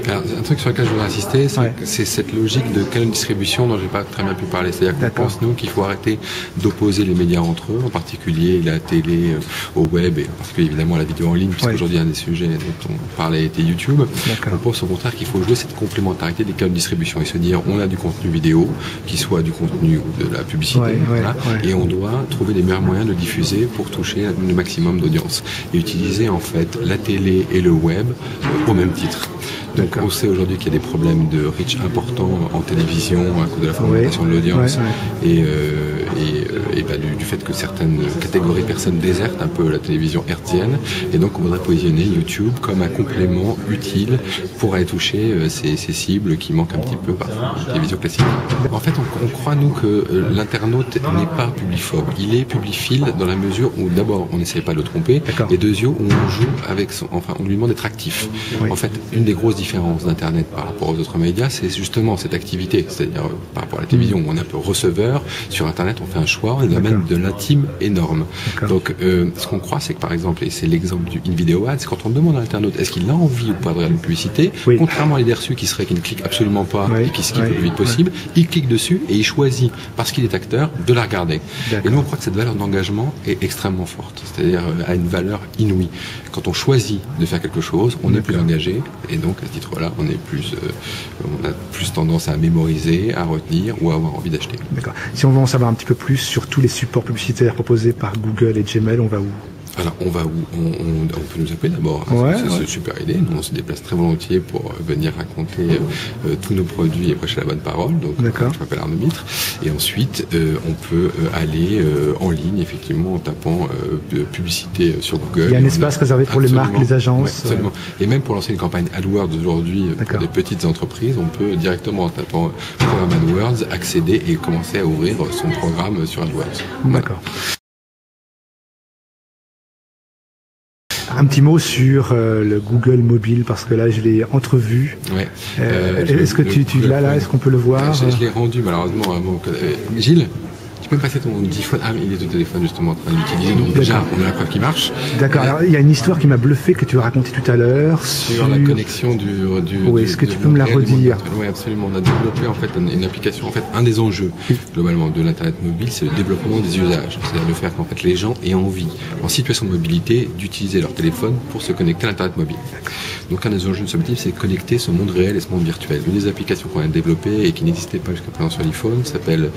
Alors, un truc sur lequel je voudrais insister, c'est cette logique de canal de distribution dont j'ai pas très bien pu parler. C'est-à-dire qu'on pense, nous, qu'il faut arrêter d'opposer les médias entre eux, en particulier la télé au web, et parce qu'évidemment la vidéo en ligne, puisqu'aujourd'hui un des sujets dont on parlait était YouTube. On pense au contraire qu'il faut jouer cette complémentarité des canaux de distribution et se dire, on a du contenu vidéo, qui soit du contenu ou de la publicité, et on doit trouver les meilleurs moyens de diffuser pour toucher le maximum d'audience. Et utiliser en fait la télé et le web au même titre. Donc on sait aujourd'hui qu'il y a des problèmes de reach importants en télévision à cause de la fragmentation de l'audience et du fait que certaines catégories de personnes désertent un peu la télévision hertzienne, et donc on voudrait positionner YouTube comme un complément utile pour aller toucher ces cibles qui manquent un petit peu par la télévision classique. En fait on croit nous que l'internaute n'est pas publiphobe, il est publiphile dans la mesure où d'abord on n'essaie pas de le tromper, et deuxièmement où on joue avec on lui demande d'être actif. En fait une des grosses différence d'Internet par rapport aux autres médias, c'est justement cette activité, c'est-à-dire par rapport à la télévision où on est un peu receveur, sur Internet on fait un choix, on amène de l'intime énorme. Donc ce qu'on croit, c'est que par exemple, et c'est l'exemple du in-video ad, c'est quand on demande à l'internaute est-ce qu'il a envie ou pas de regarder une publicité, contrairement à l'idée reçue qui serait qu'il ne clique absolument pas et qu'il skippe le plus vite possible, il clique dessus et il choisit, parce qu'il est acteur, de la regarder. Et nous on croit que cette valeur d'engagement est extrêmement forte, c'est-à-dire a une valeur inouïe. Quand on choisit de faire quelque chose, on est plus engagé, et donc à ce titre-là, on a plus tendance à mémoriser, à retenir ou à avoir envie d'acheter. D'accord. Si on veut en savoir un petit peu plus sur tous les supports publicitaires proposés par Google et Gmail, on va où? Alors, on va où? On peut nous appeler d'abord. C'est une super idée. Nous, on se déplace très volontiers pour venir raconter tous nos produits et prêcher la bonne parole. Donc, je m'appelle Arnaud Mitre. Et ensuite, on peut aller en ligne, effectivement, en tapant publicité sur Google. Il y a un espace réservé pour les marques, les agences. Absolument. Et même pour lancer une campagne AdWords aujourd'hui pour des petites entreprises, on peut directement en tapant programme AdWords accéder et commencer à ouvrir son programme sur AdWords. D'accord. Un petit mot sur le Google mobile, parce que là je l'ai entrevu. Est-ce que tu l'as là? Est-ce qu'on peut le voir? Je l'ai rendu malheureusement à mon collègue. Gilles, tu peux me passer ton téléphone? Ah, mais il est au téléphone justement en train d'utiliser, donc déjà on a la preuve qui marche. D'accord, alors il y a une histoire qui m'a bluffé que tu as raconté tout à l'heure sur la connexion oui, est-ce que tu peux me la redire? Oui, absolument. On a développé en fait une application. En fait, un des enjeux globalement de l'internet mobile, c'est le développement des usages, c'est-à-dire le faire qu'en fait les gens aient envie, en situation de mobilité, d'utiliser leur téléphone pour se connecter à l'internet mobile. Donc un des enjeux de ce motif, c'est connecter ce monde réel et ce monde virtuel. Une des applications qu'on a développées et qui n'existait pas jusqu'à présent sur l'iPhone s'appelle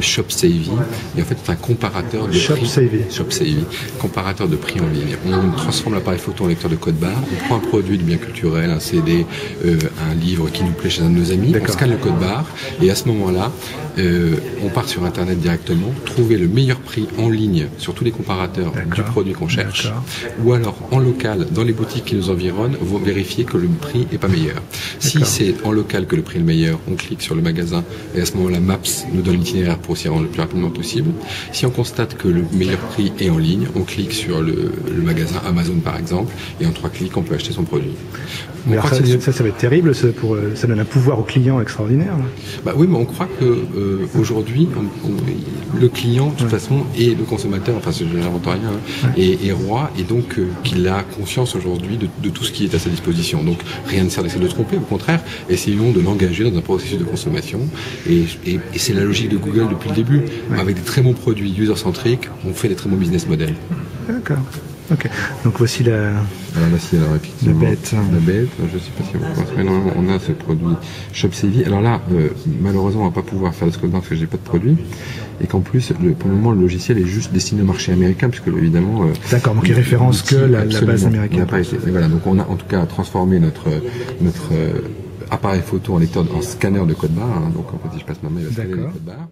ShopSavvy. Et en fait, c'est un comparateur de prix. Comparateur de prix en ligne. On transforme l'appareil photo en lecteur de code barre. On prend un produit de bien culturel, un CD, un livre qui nous plaît chez un de nos amis. On scanne le code barre et à ce moment-là, on part sur Internet directement, trouver le meilleur prix en ligne sur tous les comparateurs du produit qu'on cherche, ou alors en local dans les boutiques qui nous environnent, vérifier que le prix est pas meilleur. Si c'est en local que le prix est le meilleur, on clique sur le magasin et à ce moment-là, Maps nous donne l'itinéraire pour s'y rendre le plus rapidement possible. Si on constate que le meilleur prix est en ligne, on clique sur le magasin Amazon par exemple, et en 3 clics, on peut acheter son produit. Mais alors ça va être terrible, ça donne un pouvoir au client extraordinaire. Oui, mais on croit que aujourd'hui, le client, de toute façon, et le consommateur, enfin, je n'invente rien, est roi, et donc qu'il a conscience aujourd'hui de tout ce qui est à sa disposition. Donc rien ne sert d'essayer de le tromper, au contraire, essayons de l'engager dans un processus de consommation. Et c'est la logique de Google depuis le début. Avec des très bons produits user-centriques, on fait des très bons business models. D'accord. Ok. Donc voici la bête. La bête, je ne sais pas si vous pensez, mais normalement on a ce produit ShopSavvy. Alors là, malheureusement, on ne va pas pouvoir faire le scope parce que j'ai pas de produit. Et qu'en plus, pour le moment, le logiciel est juste destiné au marché américain, puisque évidemment. D'accord, donc il référence que la base américaine. N'a pas été. Et voilà, donc on a en tout cas transformé notre appareil photo en scanner de code barre. Donc en fait, si je passe ma main, il va scanner le code barre.